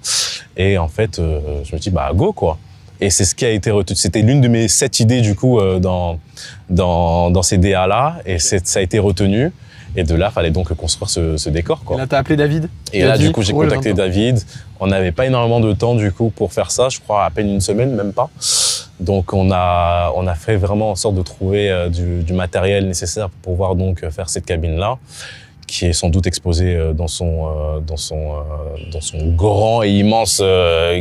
Et en fait, je me dis go quoi. Et c'est ce qui a été retenu. C'était l'une de mes 7 idées du coup dans ces DA-là, et ça a été retenu. Et de là, il fallait donc construire ce décor, quoi. Et là, t'as appelé David. Et là, du coup, j'ai contacté David. On n'avait pas énormément de temps, du coup, pour faire ça. Je crois à peine une semaine, même pas. Donc, on a fait vraiment en sorte de trouver du matériel nécessaire pour pouvoir donc faire cette cabine-là, qui est sans doute exposée dans son grand et immense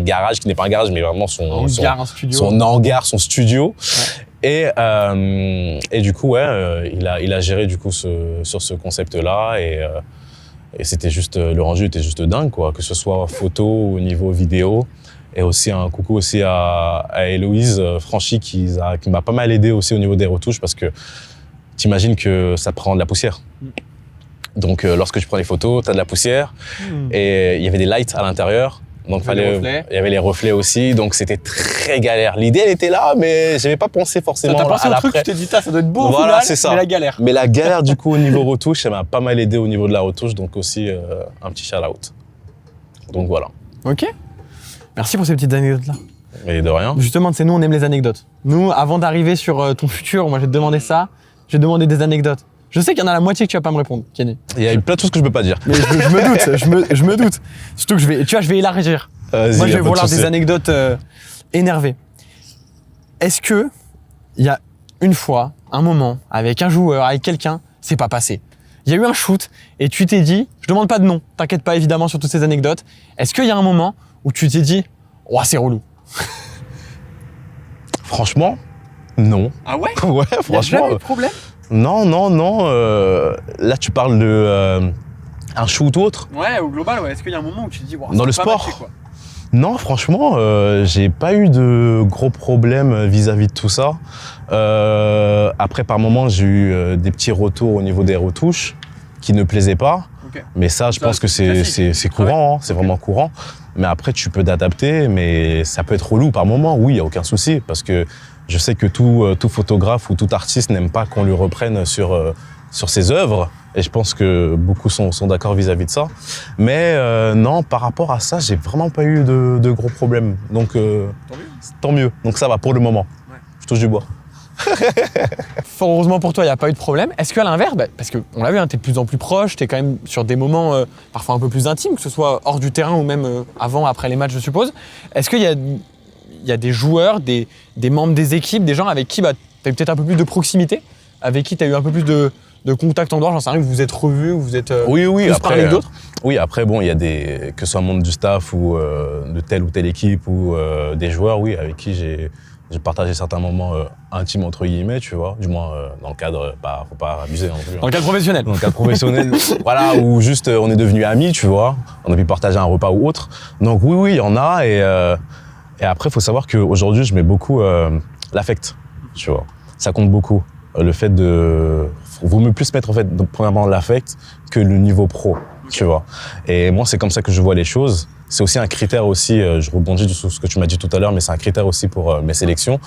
garage, qui n'est pas un garage, mais vraiment son hangar, son studio. Ouais. Et du coup, il a géré du coup sur ce concept-là, et c'était juste, le rendu était juste dingue, quoi, que ce soit photo ou au niveau vidéo. Et aussi un coucou aussi à Héloïse Franchi qui m'a pas mal aidé aussi au niveau des retouches, parce que t'imagines que ça prend de la poussière. Donc lorsque tu prends les photos, t'as de la poussière, et il y avait des lights à l'intérieur. Donc il y avait les reflets aussi, donc c'était très galère. L'idée elle était là, mais j'avais pas pensé forcément à l'après. T'as pensé au truc, tu t'es dit ça doit être beau, voilà, au final, c'est ça. Mais la galère. Mais la galère du coup au niveau retouche, ça m'a pas mal aidé au niveau de la retouche, donc aussi un petit shout out. Donc voilà. Ok. Merci pour ces petites anecdotes là. Mais de rien. Justement, c'est nous on aime les anecdotes. Nous, avant d'arriver sur ton futur, moi je vais te demander ça, je vais te demander des anecdotes. Je sais qu'il y en a la moitié que tu vas pas me répondre, Kenny. Il y a plein de choses que je peux pas dire. Mais je me doute. Surtout que je vais élargir. Moi, je vais vouloir des anecdotes énervées. Est-ce que il y a une fois, un moment, avec un joueur, avec quelqu'un, c'est pas passé? Il y a eu un shoot et tu t'es dit, je demande pas de nom, t'inquiète pas évidemment sur toutes ces anecdotes. Est-ce qu'il y a un moment où tu t'es dit, oh c'est relou? Franchement, non. Ah ouais? Ouais, franchement. Il y a jamais eu de problème? Non. Là, tu parles de un shoot ou autre? Ouais, au global, ouais. Est-ce qu'il y a un moment où tu te dis, dans le sport? Matché, quoi. Non, franchement, j'ai pas eu de gros problèmes vis-à-vis de tout ça. Après, par moments, j'ai eu des petits retours au niveau des retouches qui ne plaisaient pas. Okay. Mais ça, je pense que c'est courant, c'est vraiment courant. Mais après, tu peux t'adapter, mais ça peut être relou par moment. Oui, il n'y a aucun souci, parce que je sais que tout photographe ou tout artiste n'aime pas qu'on lui reprenne sur ses œuvres. Et je pense que beaucoup sont d'accord vis-à-vis de ça. Mais non, par rapport à ça, j'ai vraiment pas eu de gros problèmes. Donc, tant mieux. Donc ça va pour le moment. Ouais. Je touche du bois. Fort heureusement pour toi, il n'y a pas eu de problème. Est-ce qu'à l'inverse, parce qu'on l'a vu, hein, tu es de plus en plus proche, tu es quand même sur des moments parfois un peu plus intimes, que ce soit hors du terrain ou même avant, après les matchs, je suppose. Est-ce qu'il y a des joueurs, des membres des équipes, des gens avec qui tu as eu peut-être un peu plus de proximité, avec qui tu as eu un peu plus de contact en dehors, j'en sais rien, vous vous êtes revus, vous êtes oui, plus parlé que d'autres? Oui, après, bon, il y a que ce soit membre du staff ou de telle ou telle équipe ou des joueurs, oui, avec qui j'ai partagé certains moments intimes, entre guillemets, tu vois, du moins dans le cadre, faut pas abuser non plus. Dans le cadre professionnel. Dans le cadre professionnel, voilà, où juste on est devenus amis, tu vois, on a pu partager un repas ou autre. Donc oui, il y en a, et après, il faut savoir qu'aujourd'hui, je mets beaucoup l'affect, tu vois, ça compte beaucoup. Le fait vaut mieux plus mettre en fait, premièrement l'affect que le niveau pro, tu vois. Et moi, c'est comme ça que je vois les choses. C'est aussi un critère aussi, je rebondis sur ce que tu m'as dit tout à l'heure, mais c'est un critère aussi pour mes sélections,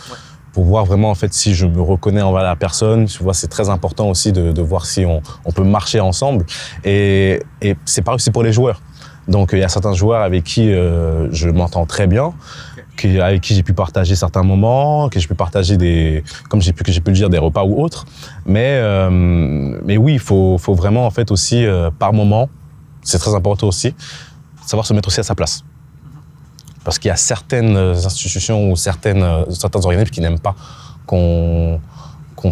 pour voir vraiment en fait si je me reconnais envers la personne. Tu vois, c'est très important aussi de voir si on peut marcher ensemble. Et c'est pareil aussi pour les joueurs. Donc il y a certains joueurs avec qui je m'entends très bien, avec qui j'ai pu partager certains moments, que j'ai pu partager comme j'ai pu le dire, des repas ou autres. Mais oui, il faut vraiment en fait aussi par moment, c'est très important aussi, savoir se mettre aussi à sa place. Parce qu'il y a certaines institutions ou certains organismes qui n'aiment pas qu'on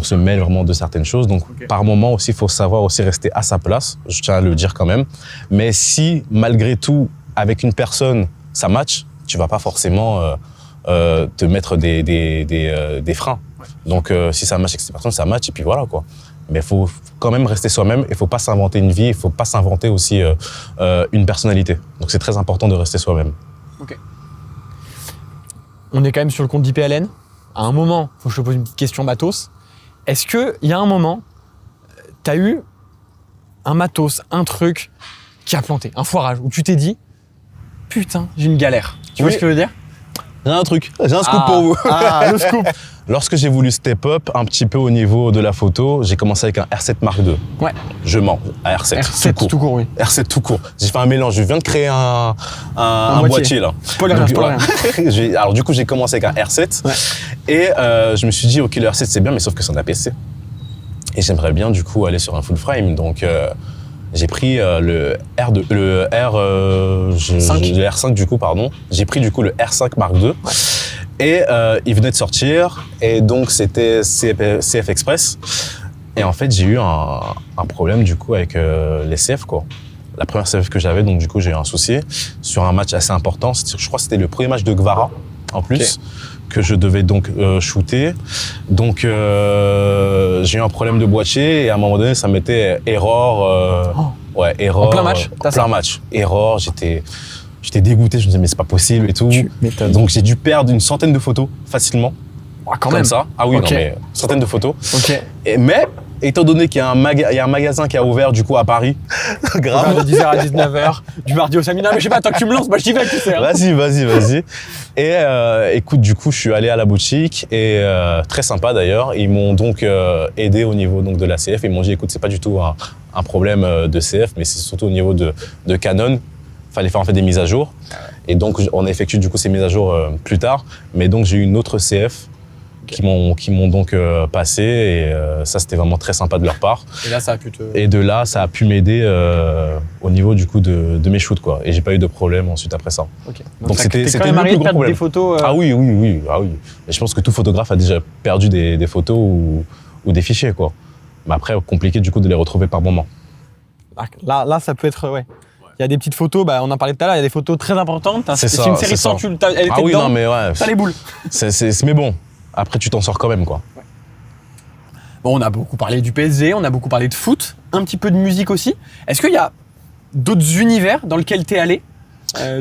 se mêle vraiment de certaines choses. Donc par moment aussi, il faut savoir aussi rester à sa place, je tiens à le dire quand même. Mais si malgré tout, avec une personne, ça match, tu vas pas forcément te mettre des freins. Donc, si ça match avec cette personne, ça match, et puis voilà, quoi. Mais il faut quand même rester soi-même, il faut pas s'inventer une vie, il faut pas s'inventer aussi une personnalité. Donc, c'est très important de rester soi-même. Ok. On est quand même sur le compte d'IPLN. À un moment, il faut que je te pose une petite question matos. Est-ce qu'il y a un moment, tu as eu un matos, un truc qui a planté, un foirage, où tu t'es dit « Putain, j'ai une galère ». Tu vois ce que je veux dire? J'ai un truc, j'ai un scoop pour vous. Ah, le scoop. Lorsque j'ai voulu step up un petit peu au niveau de la photo, j'ai commencé avec un R7 Mark II. Ouais. Je mens, un R7. R7 tout court, oui. R7 tout court. J'ai fait un mélange, je viens de créer un boîtier là. Spoiler, spoiler. Alors du coup, j'ai commencé avec un R7 et je me suis dit, ok, le R7 c'est bien, mais sauf que c'est un APC. Et j'aimerais bien du coup aller sur un full frame, donc j'ai pris le R5 du coup, pardon. J'ai pris du coup le R5 Mark II. Ouais. Et il venait de sortir, et donc c'était CF Express. Et en fait, j'ai eu un problème du coup avec les CF, quoi. La première CF que j'avais, donc du coup, j'ai eu un souci sur un match assez important. Je crois que c'était le premier match de Guevara, en plus, que je devais donc shooter. Donc, j'ai eu un problème de boîtier, et à un moment donné, ça mettait error. Ouais, error. En plein match? En plein match. Error, J'étais dégoûté, je me disais mais c'est pas possible et tout. Donc j'ai dû perdre une centaine de photos facilement. Ah, quand comme même. Ça. Ah oui, non, mais une centaine de photos. Ok. Mais étant donné qu'il y a un magasin qui a ouvert du coup à Paris, grave. De 10h à 19h, du mardi au samedi. Non mais je sais pas, tant que tu me lances, moi je t'y vais, tu sais. Hein. Vas-y. Et écoute, du coup, je suis allé à la boutique et très sympa d'ailleurs. Ils m'ont donc aidé au niveau donc de la CF. Ils m'ont dit écoute, c'est pas du tout un problème de CF, mais c'est surtout au niveau de Canon. Fallait faire en fait des mises à jour. Et donc, on a effectué du coup ces mises à jour plus tard. Mais donc, j'ai eu une autre CF qui m'ont donc passé. Et ça, c'était vraiment très sympa de leur part. Et là, ça a pu Et de là, ça a pu m'aider au niveau du coup de mes shoots, quoi. Et j'ai pas eu de problème ensuite après ça. Okay. Donc, c'était quand même arrivé de perdre des photos. Ah oui. Et je pense que tout photographe a déjà perdu des photos ou des fichiers, quoi. Mais après, compliqué du coup de les retrouver par moment. Là, ça peut être, ouais. Il y a des petites photos, on en parlait tout à l'heure, il y a des photos très importantes. C'est une série de 100, elle était dedans, non, mais ouais. T'as les boules. Mais bon, après tu t'en sors quand même, quoi. Ouais. Bon, on a beaucoup parlé du PSG, on a beaucoup parlé de foot, un petit peu de musique aussi. Est-ce qu'il y a d'autres univers dans lesquels t'es allé?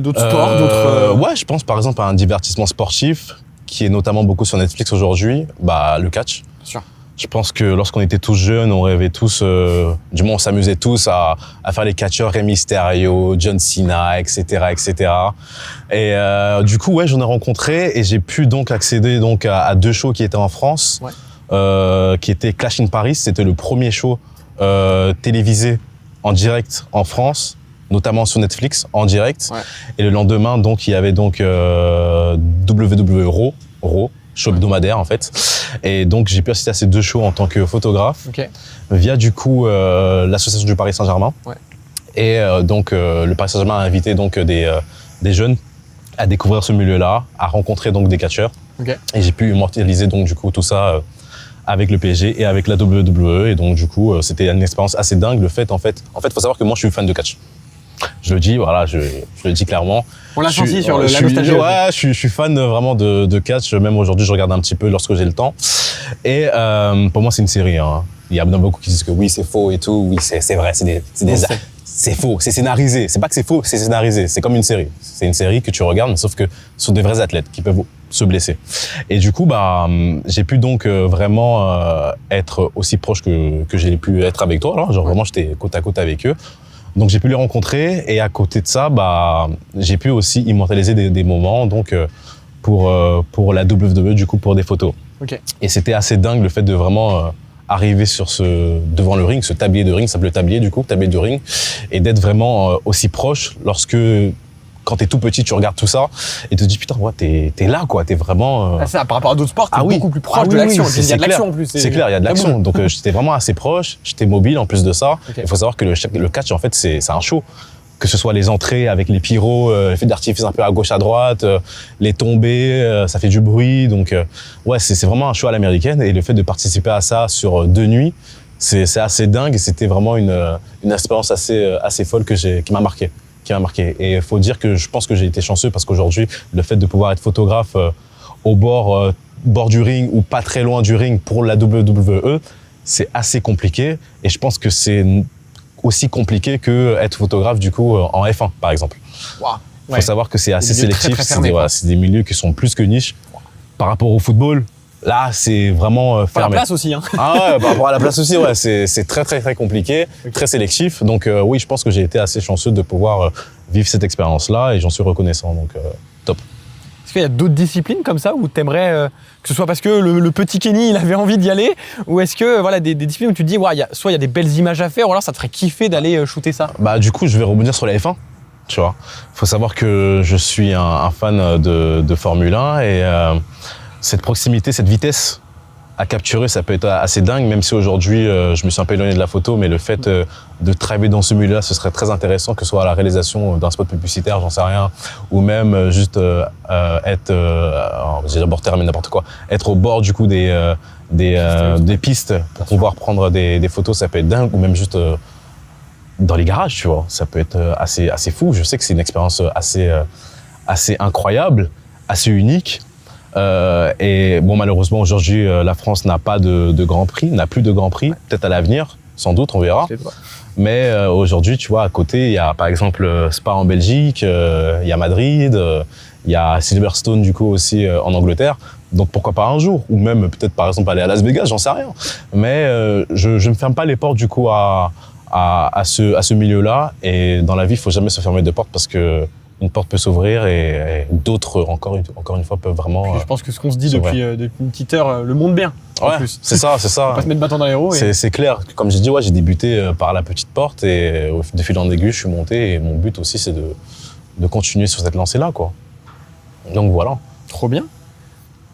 D'autres sports, d'autres... Ouais, je pense par exemple à un divertissement sportif qui est notamment beaucoup sur Netflix aujourd'hui, le catch. Bien sûr. Je pense que lorsqu'on était tous jeunes, on rêvait tous, du moins on s'amusait tous à faire les catcheurs Rey Mysterio, John Cena, etc., etc. Et du coup, ouais, j'en ai rencontré et j'ai pu donc accéder donc à 2 shows qui étaient en France, qui étaient Clash in Paris. C'était le premier show télévisé en direct en France, notamment sur Netflix en direct. Ouais. Et le lendemain, donc il y avait donc WWE Raw. Show hebdomadaire en fait. Et donc j'ai pu assister à ces 2 shows en tant que photographe via du coup l'association du Paris Saint-Germain. Ouais. Et donc le Paris Saint-Germain a invité donc des jeunes à découvrir ce milieu-là, à rencontrer donc des catcheurs. Et j'ai pu immortaliser donc du coup tout ça avec le PSG et avec la WWE. Et donc du coup c'était une expérience assez dingue. Le fait en fait faut savoir que moi je suis fan de catch. Je le dis, voilà, je le dis clairement. On l'a senti sur la nostalgie. Ouais, je suis fan vraiment de catch. Même aujourd'hui, je regarde un petit peu lorsque j'ai le temps. Et pour moi, c'est une série. Hein. Il y a beaucoup qui disent que oui, c'est faux et tout. Oui, c'est vrai, c'est faux, c'est scénarisé. C'est pas que c'est faux, c'est scénarisé. C'est comme une série. C'est une série que tu regardes, sauf que ce sont des vrais athlètes qui peuvent se blesser. Et du coup, j'ai pu donc vraiment être aussi proche que j'ai pu être avec toi. Alors, genre vraiment, j'étais côte à côte avec eux. Donc j'ai pu les rencontrer et à côté de ça, j'ai pu aussi immortaliser des moments donc pour la WWE du coup pour des photos. Et c'était assez dingue le fait de vraiment arriver devant le ring, ce tablier de ring, ça s'appelle le tablier du coup, tablier de ring, et d'être vraiment aussi proche lorsque quand t'es tout petit, tu regardes tout ça et te dis putain, ouais, t'es là quoi, t'es vraiment. Ça, par rapport à d'autres sports, t'es beaucoup plus proche de l'action. Il y a de l'action en plus. C'est clair, il y a de l'action. Donc j'étais vraiment assez proche, j'étais mobile en plus de ça. Il faut savoir que le catch en fait c'est un show. Que ce soit les entrées avec les pyros, les feux d'artifice un peu à gauche à droite, les tombées, ça fait du bruit. Donc ouais, c'est vraiment un show à l'américaine et le fait de participer à ça sur 2 nuits, c'est assez dingue et c'était vraiment une expérience assez folle qui m'a marqué. qui m'a marqué. Et il faut dire que je pense que j'ai été chanceux parce qu'aujourd'hui, le fait de pouvoir être photographe au bord du ring ou pas très loin du ring pour la WWE, c'est assez compliqué. Et je pense que c'est aussi compliqué que être photographe du coup en F1 par exemple. Wow. Faut savoir que c'est assez Des milieux sélectif, très fermés, c'est des milieux qui sont plus que niche. Par rapport au football, là c'est vraiment Pas la fermé. place aussi, hein. Ah ouais, par rapport à la place aussi, ouais, c'est très très très compliqué, très sélectif. Donc oui, je pense que j'ai été assez chanceux de pouvoir vivre cette expérience-là et j'en suis reconnaissant. Donc top. Est-ce qu'il y a d'autres disciplines comme ça où tu aimerais que ce soit parce que le petit Kenny il avait envie d'y aller, ou est-ce que voilà des disciplines où tu te dis ouais, soit il y a des belles images à faire, ou alors ça te ferait kiffer d'aller shooter ça? Bah du coup, je vais rebondir sur la F1. Tu vois, faut savoir que je suis un fan de Formule 1 et cette proximité, cette vitesse à capturer, ça peut être assez dingue, même si aujourd'hui je me suis un peu éloigné de la photo, mais le fait de travailler dans ce milieu-là, ce serait très intéressant, que ce soit à la réalisation d'un spot publicitaire, j'en sais rien, ou même juste être, j'ai d'abord terminé n'importe quoi, être au bord du coup des pistes pour pouvoir prendre des photos, ça peut être dingue, ou même juste dans les garages, tu vois, ça peut être assez fou. Je sais que c'est une expérience assez incroyable, assez unique. Et bon, malheureusement, aujourd'hui, la France n'a pas de Grand Prix, n'a plus de Grand Prix. Peut-être à l'avenir, sans doute, on verra. Mais aujourd'hui, tu vois, à côté, il y a par exemple Spa en Belgique, il y a Madrid, il y a Silverstone, du coup, aussi en Angleterre. Donc pourquoi pas un jour, ou même peut-être par exemple aller à Las Vegas, j'en sais rien. Mais je ne ferme pas les portes du coup à ce milieu-là. Et dans la vie, il ne faut jamais se fermer de porte parce que une porte peut s'ouvrir et d'autres, encore une fois, peuvent vraiment. Puis je pense que ce qu'on se dit depuis une petite heure le montre bien. En Ouais, plus. c'est ça. On va pas se mettre bâton dans les roues. C'est clair. Comme j'ai dit, ouais, j'ai débuté par la petite porte et de fil en aiguille, je suis monté. Et mon but aussi, c'est de continuer sur cette lancée-là, quoi. Donc voilà. Trop bien.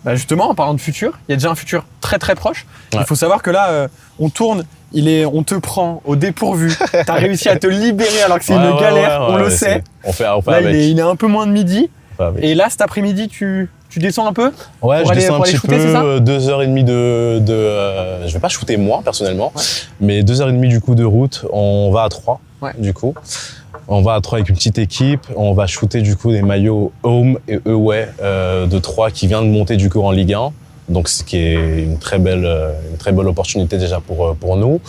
Bah justement, en parlant de futur, il y a déjà un futur très très proche. Ouais. Il faut savoir que là, on tourne, on te prend au dépourvu. T'as réussi à te libérer alors que c'est une galère, on le sait. On fait Là, avec. il est un peu moins de midi. Avec. Et là, cet après-midi, tu descends un peu? Ouais, je descends un petit shooter, c'est ça peu, 2h30 je vais pas shooter moi, personnellement, mais 2h30 du coup de route, on va à 3, du coup. On va à 3 avec une petite équipe, on va shooter du coup des maillots home et away de 3 qui vient de monter du coup en Ligue 1. Donc ce qui est une très belle opportunité déjà pour nous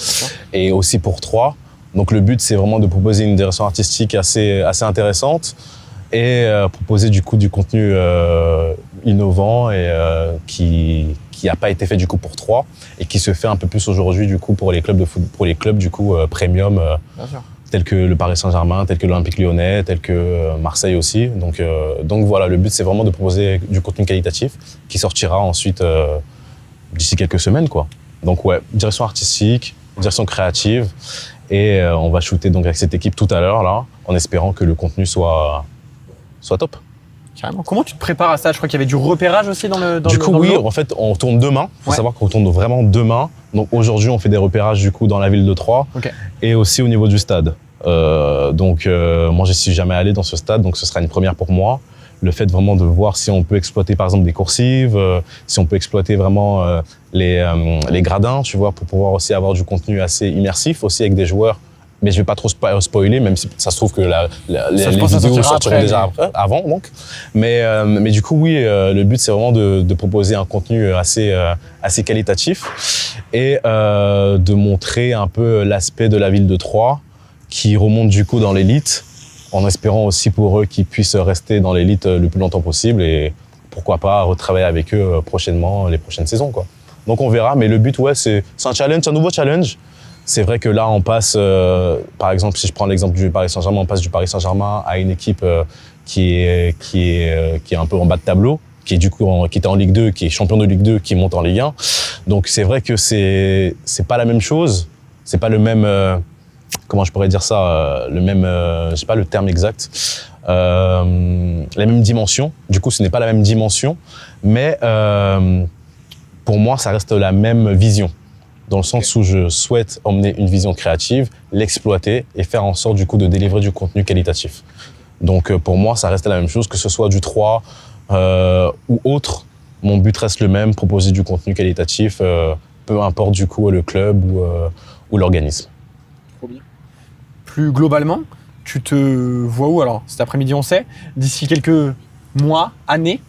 et aussi pour 3. Donc le but c'est vraiment de proposer une direction artistique assez intéressante et proposer du coup du contenu innovant et qui n'a pas été fait du coup pour 3 et qui se fait un peu plus aujourd'hui du coup pour les clubs de foot, pour les clubs du coup premium. Bien sûr. Tels que le Paris Saint-Germain, tels que l'Olympique Lyonnais, tels que Marseille aussi. Donc voilà, le but c'est vraiment de proposer du contenu qualitatif qui sortira ensuite d'ici quelques semaines, quoi. Donc ouais, direction artistique, direction créative et on va shooter donc avec cette équipe tout à l'heure là, en espérant que le contenu soit top. Carrément. Comment tu te prépares à ça? Je crois qu'il y avait du repérage aussi dans le Du coup, dans le oui, lot. en fait, on tourne demain. Il faut savoir qu'on tourne vraiment demain. Donc aujourd'hui, on fait des repérages du coup dans la ville de Troyes et aussi au niveau du stade. Moi, je suis jamais allé dans ce stade, donc ce sera une première pour moi. Le fait vraiment de voir si on peut exploiter par exemple des coursives, si on peut exploiter vraiment les gradins, tu vois, pour pouvoir aussi avoir du contenu assez immersif aussi avec des joueurs. Mais je vais pas trop spoiler, même si ça se trouve que les vidéos sortiront déjà avant, donc. Mais du coup, oui, le but c'est vraiment de proposer un contenu assez qualitatif et de montrer un peu l'aspect de la ville de Troyes qui remonte du coup dans l'élite, en espérant aussi pour eux qu'ils puissent rester dans l'élite le plus longtemps possible et pourquoi pas retravailler avec eux prochainement, les prochaines saisons, quoi. Donc on verra, mais le but, ouais, c'est un challenge, un nouveau challenge. C'est vrai que là, on passe, par exemple, si je prends l'exemple du Paris Saint-Germain, on passe du Paris Saint-Germain à une équipe qui est un peu en bas de tableau, qui était en Ligue 2, qui est champion de Ligue 2, qui monte en Ligue 1. Donc c'est vrai que c'est pas la même chose, c'est pas le même, comment je pourrais dire ça, le même, je sais pas le terme exact, la même dimension. Du coup, ce n'est pas la même dimension, mais pour moi, ça reste la même vision. Dans le sens où je souhaite emmener une vision créative, l'exploiter et faire en sorte du coup de délivrer du contenu qualitatif. Donc pour moi, ça reste la même chose, que ce soit du 3 ou autre. Mon but reste le même, proposer du contenu qualitatif, peu importe du coup le club ou l'organisme. Trop bien. Plus globalement, tu te vois où alors? Cet après-midi, on sait. D'ici quelques mois, années,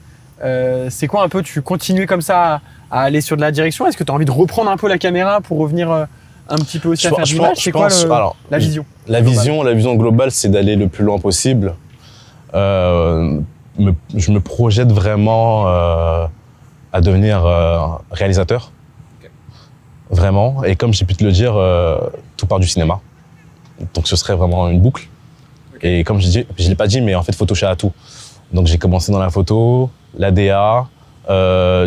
c'est quoi un peu? Tu continues comme ça à aller sur de la direction? Est-ce que tu as envie de reprendre un peu la caméra pour revenir un petit peu aussi à faire de l'image? C'est quoi la vision? La vision globale, c'est d'aller le plus loin possible. Je me projette vraiment à devenir réalisateur. Okay. Vraiment. Et comme j'ai pu te le dire, tout part du cinéma. Donc ce serait vraiment une boucle. Okay. Et comme je ne l'ai pas dit, mais en fait, il faut toucher à tout. Donc j'ai commencé dans la photo, la DA,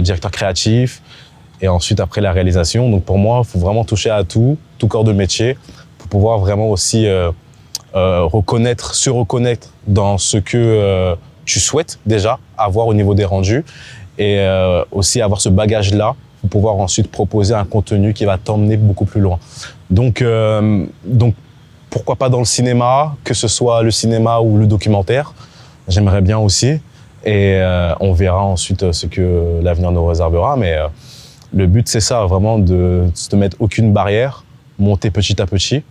directeur créatif, et ensuite après la réalisation. Donc pour moi, il faut vraiment toucher à tout corps de métier, pour pouvoir vraiment aussi se reconnaître dans ce que tu souhaites déjà avoir au niveau des rendus, et aussi avoir ce bagage-là pour pouvoir ensuite proposer un contenu qui va t'emmener beaucoup plus loin. Donc pourquoi pas dans le cinéma, que ce soit le cinéma ou le documentaire, j'aimerais bien aussi. Et on verra ensuite ce que l'avenir nous réservera. Mais le but, c'est ça, vraiment de se mettre aucune barrière, monter petit à petit.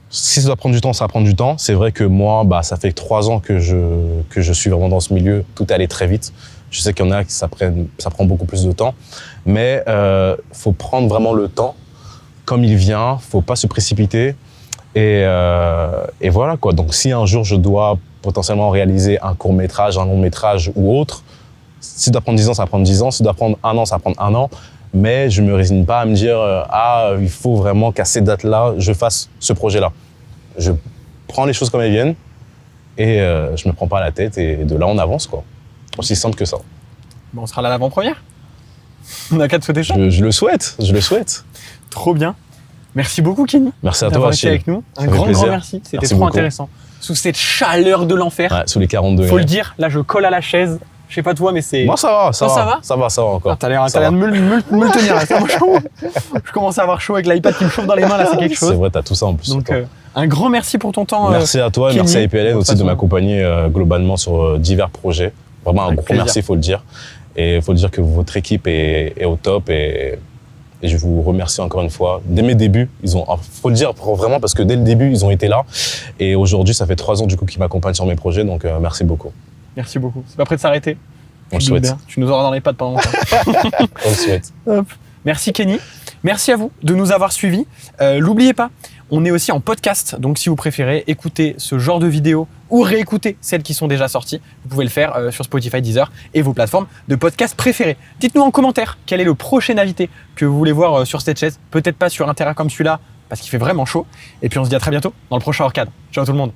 Si ça doit prendre du temps, ça va prendre du temps. C'est vrai que moi, ça fait 3 ans que je suis vraiment dans ce milieu. Tout est allé très vite. Je sais qu'il y en a qui ça prend beaucoup plus de temps. Mais faut prendre vraiment le temps comme il vient. Faut pas se précipiter. Et voilà quoi. Donc si un jour je dois potentiellement réaliser un court-métrage, un long-métrage ou autre, si ça doit prendre 10 ans, ça va prendre 10 ans. Si ça doit prendre 1 an, ça va prendre 1 an. Mais je ne me résigne pas à me dire il faut vraiment qu'à ces dates-là, je fasse ce projet-là. Je prends les choses comme elles viennent et je me prends pas la tête, et de là on avance quoi. Aussi simple que ça. Bon, on sera là à l'avant-première. On a qu'à te souhaiter ça. Je le souhaite. Trop bien. Merci beaucoup Kenny. Merci à toi été avec nous. Un grand merci. C'était trop intéressant. Sous cette chaleur de l'enfer. Ouais, sous les 40 degrés. Faut le dire, là je colle à la chaise. Je sais pas toi, mais c'est. Moi, ça va encore. Ah, t'as l'air de me le tenir là. Je commence à avoir chaud avec l'iPad qui me chauffe dans les mains là, c'est quelque chose. C'est vrai, t'as tout ça en plus. Donc, un grand merci pour ton temps. Merci à toi, Kenny. merci à IPLN aussi de m'accompagner globalement sur divers projets. Vraiment un gros merci, il faut le dire. Et il faut le dire que votre équipe est au top, et je vous remercie encore une fois. Dès mes débuts, faut le dire vraiment, parce que dès le début, ils ont été là. Et aujourd'hui, ça fait 3 ans du coup qu'ils m'accompagnent sur mes projets, donc merci beaucoup. Merci beaucoup. C'est pas prêt de s'arrêter. On le souhaite. Tu nous auras dans les pattes pendant longtemps. On le souhaite. Hop. Merci Kenny. Merci à vous de nous avoir suivis. N'oubliez pas, on est aussi en podcast. Donc si vous préférez écouter ce genre de vidéos ou réécouter celles qui sont déjà sorties, vous pouvez le faire sur Spotify, Deezer et vos plateformes de podcast préférées. Dites-nous en commentaire quel est le prochain invité que vous voulez voir sur cette chaise. Peut-être pas sur un terrain comme celui-là, parce qu'il fait vraiment chaud. Et puis on se dit à très bientôt dans le prochain Orcade. Ciao tout le monde.